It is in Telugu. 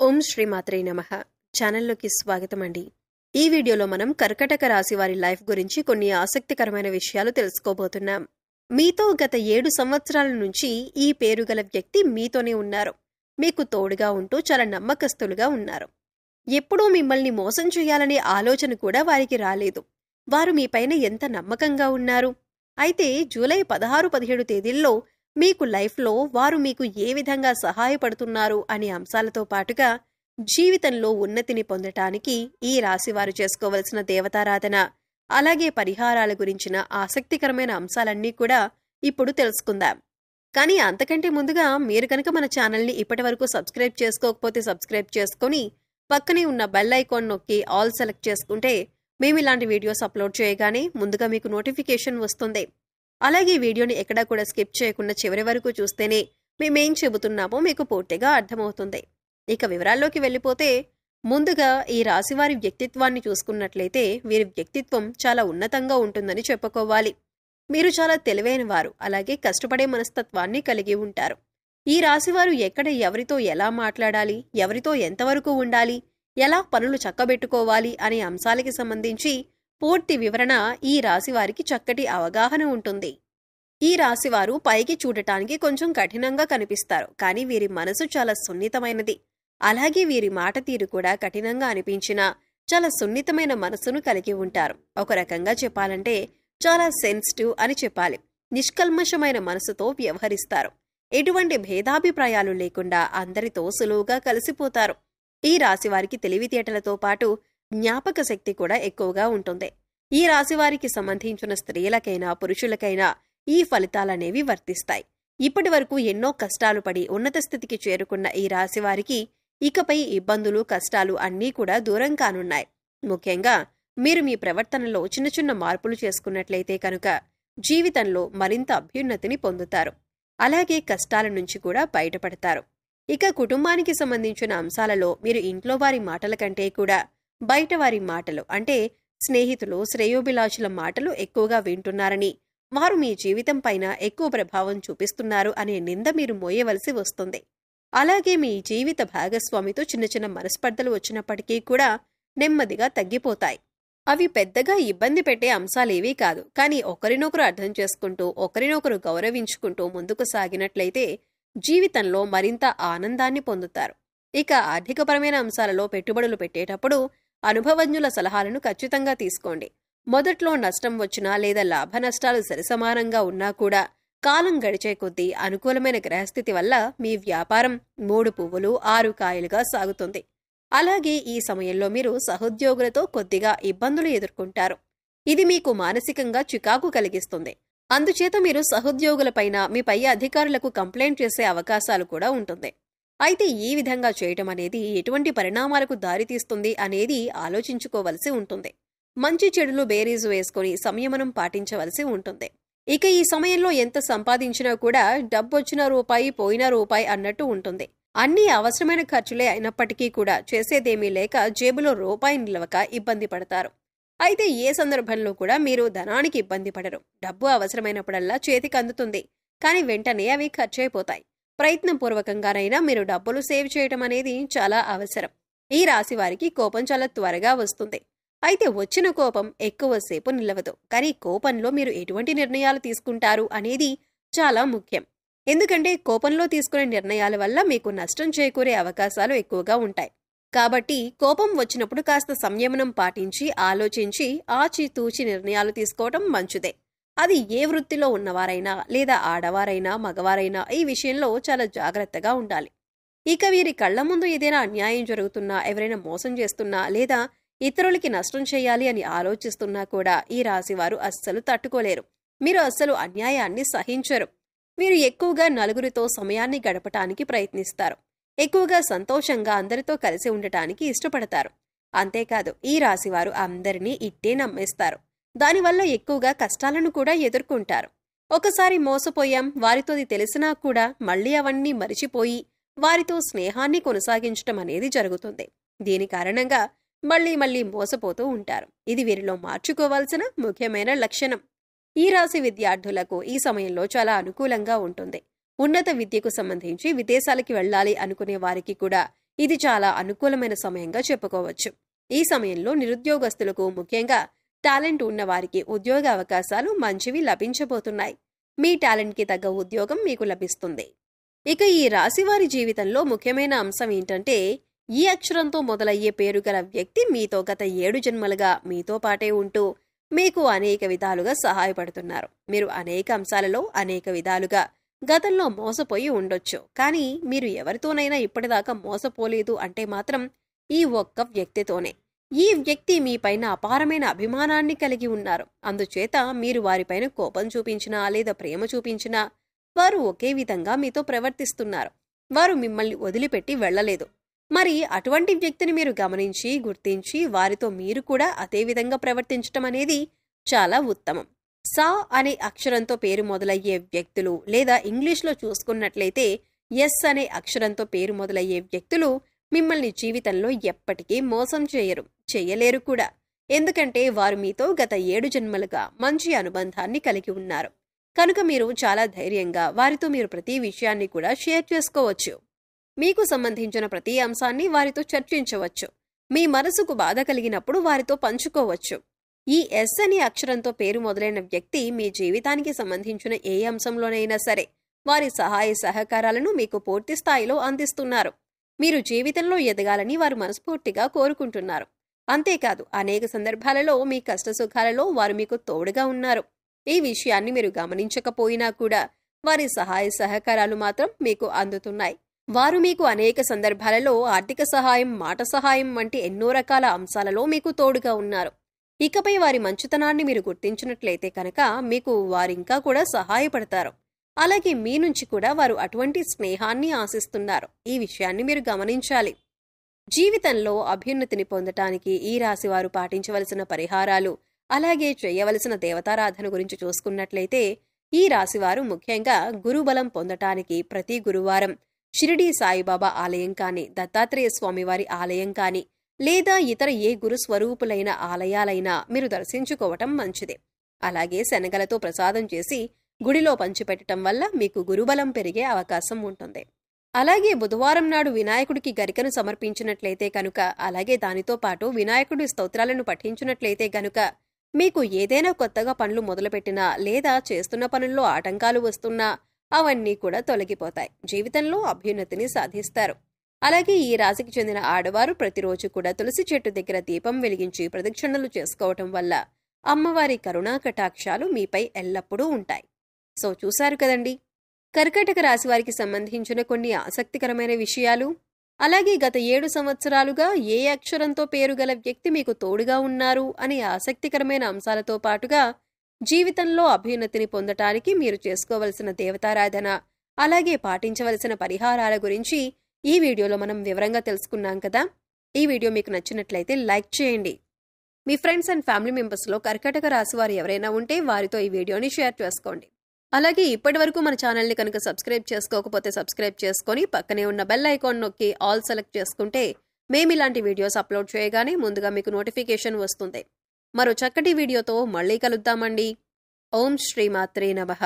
ఓం శ్రీమాత్రే నమః. ఛానల్లోకి స్వాగతం అండి. ఈ వీడియోలో మనం కర్కటక రాశి వారి లైఫ్ గురించి కొన్ని ఆసక్తికరమైన విషయాలు తెలుసుకోబోతున్నాం. మీతో గత 7 సంవత్సరాల నుంచి ఈ పేరు గల వ్యక్తి మీతోనే ఉన్నారు. మీకు తోడుగా ఉంటూ చాలా నమ్మకస్తులుగా ఉన్నారు. ఎప్పుడూ మిమ్మల్ని మోసం చేయాలనే ఆలోచన కూడా వారికి రాలేదు. వారు మీపైన ఎంత నమ్మకంగా ఉన్నారు. అయితే జూలై 16-17 తేదీల్లో మీకు లైఫ్లో వారు మీకు ఏ విధంగా సహాయపడుతున్నారు అనే అంశాలతో పాటుగా జీవితంలో ఉన్నతిని పొందటానికి ఈ రాశివారు చేసుకోవలసిన దేవతారాధన, అలాగే పరిహారాల గురించిన ఆసక్తికరమైన అంశాలన్నీ కూడా ఇప్పుడు తెలుసుకుందాం. కానీ అంతకంటే ముందుగా మీరు కనుక మన ఛానల్ని ఇప్పటివరకు సబ్స్క్రైబ్ చేసుకోకపోతే సబ్స్క్రైబ్ చేసుకొని పక్కనే ఉన్న బెల్ ఐకాన్ నొక్కి ఆల్ సెలెక్ట్ చేసుకుంటే మేము ఇలాంటి వీడియోస్ అప్లోడ్ చేయగానే ముందుగా మీకు నోటిఫికేషన్ వస్తుంది. అలాగే వీడియోని ఎక్కడా కూడా స్కిప్ చేయకుండా చివరి వరకు చూస్తేనే మేమేం చెబుతున్నామో మీకు పూర్తిగా అర్థమవుతుంది. ఇక వివరాల్లోకి వెళ్ళిపోతే ముందుగా ఈ రాశివారి వ్యక్తిత్వాన్ని చూసుకున్నట్లయితే వీరి వ్యక్తిత్వం చాలా ఉన్నతంగా ఉంటుందని చెప్పుకోవాలి. మీరు చాలా తెలివైన వారు, అలాగే కష్టపడే మనస్తత్వాన్ని కలిగి ఉంటారు. ఈ రాశివారు ఎక్కడ ఎవరితో ఎలా మాట్లాడాలి, ఎవరితో ఎంతవరకు ఉండాలి, ఎలా పనులు చక్కబెట్టుకోవాలి అనే అంశాలకి సంబంధించి పూర్తి వివరణ ఈ రాశివారికి చక్కటి అవగాహన ఉంటుంది. ఈ రాశివారు పైకి చూడటానికి కొంచెం కఠినంగా కనిపిస్తారు, కానీ వీరి మనసు చాలా సున్నితమైనది. అలాగే వీరి మాట తీరు కూడా కఠినంగా అనిపించినా చాలా సున్నితమైన మనసును కలిగి ఉంటారు. ఒక రకంగా చెప్పాలంటే చాలా సెన్సిటివ్ అని చెప్పాలి. నిష్కల్మషమైన మనసుతో వ్యవహరిస్తారు. ఎటువంటి భేదాభిప్రాయాలు లేకుండా అందరితో సులువుగా కలిసిపోతారు. ఈ రాశివారికి తెలివితేటలతో పాటు జ్ఞాపక శక్తి కూడా ఎక్కువగా ఉంటుంది. ఈ రాశివారికి సంబంధించిన స్త్రీలకైనా పురుషులకైనా ఈ ఫలితాలనేవి వర్తిస్తాయి. ఇప్పటి వరకు ఎన్నో కష్టాలు పడి ఉన్నత స్థితికి చేరుకున్న ఈ రాశివారికి ఇకపై ఇబ్బందులు, కష్టాలు అన్నీ కూడా దూరం కానున్నాయి. ముఖ్యంగా మీరు మీ ప్రవర్తనలో చిన్న చిన్న మార్పులు చేసుకున్నట్లయితే కనుక జీవితంలో మరింత అభ్యున్నతిని పొందుతారు. అలాగే కష్టాల నుంచి కూడా బయటపడతారు. ఇక కుటుంబానికి సంబంధించిన అంశాలలో మీరు ఇంట్లో వారి మాటల కంటే కూడా బయట వారి మాటలు, అంటే స్నేహితులు, శ్రేయోభిలాషుల మాటలు ఎక్కువగా వింటున్నారని, వారు మీ జీవితం పైన ఎక్కువ ప్రభావం చూపిస్తున్నారు అనే నింద మీరు మోయవలసి వస్తుంది. అలాగే మీ జీవిత భాగస్వామితో చిన్న చిన్న మనస్పర్ధలు వచ్చినప్పటికీ కూడా నెమ్మదిగా తగ్గిపోతాయి. అవి పెద్దగా ఇబ్బంది పెట్టే అంశాలేవీ కాదు. కానీ ఒకరినొకరు అర్థం చేసుకుంటూ, ఒకరినొకరు గౌరవించుకుంటూ ముందుకు సాగినట్లయితే జీవితంలో మరింత ఆనందాన్ని పొందుతారు. ఇక ఆర్థికపరమైన అంశాలలో పెట్టుబడులు పెట్టేటప్పుడు అనుభవజ్ఞుల సలహాలను ఖచ్చితంగా తీసుకోండి. మొదట్లో నష్టం వచ్చినా లేదా లాభ నష్టాలు సరిసమానంగా ఉన్నా కూడా కాలం గడిచే కొద్దీ అనుకూలమైన గ్రహస్థితి వల్ల మీ వ్యాపారం 3 పువ్వులు 6 కాయలుగా సాగుతుంది. అలాగే ఈ సమయంలో మీరు సహోద్యోగులతో కొద్దిగా ఇబ్బందులు ఎదుర్కొంటారు. ఇది మీకు మానసికంగా చికాకు కలిగిస్తుంది. అందుచేత మీరు సహోద్యోగులపైన, మీ పై అధికారులకు కంప్లైంట్ చేసే అవకాశాలు కూడా ఉంటుంది. అయితే ఈ విధంగా చేయటం అనేది ఎటువంటి పరిణామాలకు దారితీస్తుంది అనేది ఆలోచించుకోవలసి ఉంటుంది. మంచి చెడులు బేరీజు వేసుకుని సంయమనం పాటించవలసి ఉంటుంది. ఇక ఈ సమయంలో ఎంత సంపాదించినా కూడా డబ్బొచ్చిన రూపాయి పోయిన రూపాయి అన్నట్టు ఉంటుంది. అన్ని అవసరమైన ఖర్చులే అయినప్పటికీ కూడా చేసేదేమీ లేక జేబులో రూపాయి నిలవక ఇబ్బంది పడతారు. అయితే ఏ సందర్భంలో కూడా మీరు ధనానికి ఇబ్బంది పడరు. డబ్బు అవసరమైనప్పుడల్లా చేతికి అందుతుంది, కానీ వెంటనే అవి ఖర్చయిపోతాయి. ప్రయత్నపూర్వకంగానైనా మీరు డబ్బులు సేవ్ చేయటం అనేది చాలా అవసరం. ఈ రాశి వారికి కోపం చాలా త్వరగా వస్తుంది. అయితే వచ్చిన కోపం ఎక్కువసేపు నిలవదు. కానీ కోపంలో మీరు ఎటువంటి నిర్ణయాలు తీసుకుంటారు అనేది చాలా ముఖ్యం. ఎందుకంటే కోపంలో తీసుకునే నిర్ణయాల వల్ల మీకు నష్టం చేకూరే అవకాశాలు ఎక్కువగా ఉంటాయి. కాబట్టి కోపం వచ్చినప్పుడు కాస్త సంయమనం పాటించి, ఆలోచించి, ఆచితూచి నిర్ణయాలు తీసుకోవటం మంచిదే. అది ఏ వృత్తిలో ఉన్నవారైనా లేదా ఆడవారైనా మగవారైనా ఈ విషయంలో చాలా జాగ్రత్తగా ఉండాలి. ఇక వీరి కళ్ల ముందు ఏదైనా అన్యాయం జరుగుతున్నా, ఎవరైనా మోసం చేస్తున్నా లేదా ఇతరులకి నష్టం చేయాలి అని ఆలోచిస్తున్నా కూడా ఈ రాశివారు అస్సలు తట్టుకోలేరు. మీరు అస్సలు అన్యాయాన్ని సహించరు. వీరు ఎక్కువగా నలుగురితో సమయాన్ని గడపటానికి ప్రయత్నిస్తారు. ఎక్కువగా సంతోషంగా అందరితో కలిసి ఉండటానికి ఇష్టపడతారు. అంతేకాదు ఈ రాశివారు అందరినీ ఇట్టే నమ్మేస్తారు. దానివల్ల ఎక్కువగా కష్టాలను కూడా ఎదుర్కొంటారు. ఒకసారి మోసపోయాం, వారితోది తెలిసినా కూడా మళ్లీ అవన్నీ మరిచిపోయి వారితో స్నేహాన్ని కొనసాగించటం అనేది జరుగుతుంది. దీని కారణంగా మళ్లీ మోసపోతూ ఉంటారు. ఇది వీరిలో మార్చుకోవాల్సిన ముఖ్యమైన లక్షణం. ఈ రాశి విద్యార్థులకు ఈ సమయంలో చాలా అనుకూలంగా ఉంటుంది. ఉన్నత విద్యకు సంబంధించి విదేశాలకి వెళ్లాలి అనుకునే వారికి కూడా ఇది చాలా అనుకూలమైన సమయంగా చెప్పుకోవచ్చు. ఈ సమయంలో నిరుద్యోగస్తులకు, ముఖ్యంగా టాలెంట్ ఉన్న వారికి ఉద్యోగ అవకాశాలు మంచివి లభించబోతున్నాయి. మీ టాలెంట్కి తగ్గ ఉద్యోగం మీకు లభిస్తుంది. ఇక ఈ రాశివారి జీవితంలో ముఖ్యమైన అంశం ఏంటంటే, ఈ అక్షరంతో మొదలయ్యే పేరు గల వ్యక్తి మీతో గత 7 జన్మలుగా మీతో పాటే ఉంటూ మీకు అనేక విధాలుగా సహాయపడుతున్నారు. మీరు అనేక అంశాలలో అనేక విధాలుగా గతంలో మోసపోయి ఉండొచ్చు. కానీ మీరు ఎవరితోనైనా ఇప్పటిదాకా మోసపోలేదు అంటే మాత్రం ఈ ఒక్క వ్యక్తితోనే. ఈ వ్యక్తి మీపైన అపారమైన అభిమానాన్ని కలిగి ఉన్నారు. అందుచేత మీరు వారిపైన కోపం చూపించినా లేదా ప్రేమ చూపించినా వారు ఒకే విధంగా మీతో ప్రవర్తిస్తున్నారు. వారు మిమ్మల్ని వదిలిపెట్టి వెళ్లలేదు. మరి అటువంటి వ్యక్తిని మీరు గమనించి, గుర్తించి వారితో మీరు కూడా అదే విధంగా ప్రవర్తించటం అనేది చాలా ఉత్తమం. సా అనే అక్షరంతో పేరు మొదలయ్యే వ్యక్తులు, లేదా ఇంగ్లీష్లో చూసుకున్నట్లయితే ఎస్ అనే అక్షరంతో పేరు మొదలయ్యే వ్యక్తులు మిమ్మల్ని జీవితంలో ఎప్పటికీ మోసం చేయలేరు కూడా. ఎందుకంటే వారు మీతో గత 7 జన్మలుగా మంచి అనుబంధాన్ని కలిగి ఉన్నారు. కనుక మీరు చాలా ధైర్యంగా వారితో మీరు ప్రతి విషయాన్ని కూడా షేర్ చేసుకోవచ్చు. మీకు సంబంధించిన ప్రతి అంశాన్ని వారితో చర్చించవచ్చు. మీ మనసుకు బాధ కలిగినప్పుడు వారితో పంచుకోవచ్చు. ఈ ఎస్ అనే అక్షరంతో పేరు మొదలైన వ్యక్తి మీ జీవితానికి సంబంధించిన ఏ అంశంలోనైనా సరే వారి సహాయ సహకారాలను మీకు పూర్తి స్థాయిలో అందిస్తున్నారు. మీరు జీవితంలో ఎదగాలని వారు మనస్ఫూర్తిగా కోరుకుంటున్నారు. అంతేకాదు, అనేక సందర్భాలలో మీ కష్టసుఖాలలో వారు మీకు తోడుగా ఉన్నారు. ఈ విషయాన్ని మీరు గమనించకపోయినా కూడా వారి సహాయ సహకారాలు మాత్రం మీకు అందుతున్నాయి. వారు మీకు అనేక సందర్భాలలో ఆర్థిక సహాయం, మాట సహాయం వంటి ఎన్నో రకాల అంశాలలో మీకు తోడుగా ఉన్నారు. ఇకపై వారి మంచితనాన్ని మీరు గుర్తించినట్లయితే కనుక మీకు వారింకా కూడా సహాయపడతారు. అలాగే మీ నుంచి కూడా వారు అటువంటి స్నేహాన్ని ఆశిస్తున్నారు. ఈ విషయాన్ని మీరు గమనించాలి. జీవితంలో అభ్యున్నతిని పొందటానికి ఈ రాశి వారు పాటించవలసిన పరిహారాలు, అలాగే చేయవలసిన దేవతారాధన గురించి చూసుకున్నట్లయితే, ఈ రాశివారు ముఖ్యంగా గురుబలం పొందటానికి ప్రతి గురువారం షిరిడీ సాయిబాబా ఆలయం కానీ, దత్తాత్రేయ స్వామివారి ఆలయం కానీ, లేదా ఇతర ఏ గురు స్వరూపులైన ఆలయాలైనా మీరు దర్శించుకోవటం మంచిది. అలాగే శనగలతో ప్రసాదం చేసి గుడిలో పంచిపెట్టడం వల్ల మీకు గురుబలం పెరిగే అవకాశం ఉంటుంది. అలాగే బుధవారం నాడు వినాయకుడికి గరికను సమర్పించినట్లయితే కనుక, అలాగే దానితో పాటు వినాయకుడి స్తోత్రాలను పఠించినట్లయితే గనుక మీకు ఏదైనా కొత్తగా పనులు మొదలుపెట్టినా లేదా చేస్తున్న పనుల్లో ఆటంకాలు వస్తున్నా అవన్నీ కూడా తొలగిపోతాయి. జీవితంలో అభ్యున్నతిని సాధిస్తారు. అలాగే ఈ రాశికి చెందిన ఆడవారు ప్రతిరోజు కూడా తులసి చెట్టు దగ్గర దీపం వెలిగించి ప్రదక్షిణలు చేసుకోవటం వల్ల అమ్మవారి కరుణా కటాక్షాలు మీపై ఎల్లప్పుడూ ఉంటాయి. సో చూశారు కదండి, కర్కాటక రాశి వారికి సంబంధించిన కొన్ని ఆసక్తికరమైన విషయాలు. అలాగే గత 7 సంవత్సరాలుగా ఏ అక్షరంతో పేరు గల వ్యక్తి మీకు తోడుగా ఉన్నారు అనే ఆసక్తికరమైన అంశాలతో పాటుగా జీవితంలో అభ్యున్నతిని పొందటానికి మీరు చేసుకోవలసిన దేవతారాధన, అలాగే పాటించవలసిన పరిహారాల గురించి ఈ వీడియోలో మనం వివరంగా తెలుసుకున్నాం కదా. ఈ వీడియో మీకు నచ్చినట్లయితే లైక్ చేయండి. మీ ఫ్రెండ్స్ అండ్ ఫ్యామిలీ మెంబర్స్లో కర్కాటక రాశి వారు ఎవరైనా ఉంటే వారితో ఈ వీడియోని షేర్ చేసుకోండి. అలాగే ఇప్పటి వరకు మన ఛానల్ని కనుక సబ్స్క్రైబ్ చేసుకోకపోతే సబ్స్క్రైబ్ చేసుకొని పక్కనే ఉన్న బెల్ ఐకాన్ నొక్కి ఆల్ సెలెక్ట్ చేసుకుంటే మేము ఇలాంటి వీడియోస్ అప్లోడ్ చేయగానే ముందుగా మీకు నోటిఫికేషన్ వస్తుంది. మరో చక్కటి వీడియోతో మళ్ళీ కలుద్దామండి. ఓం శ్రీమాత్రే నమః.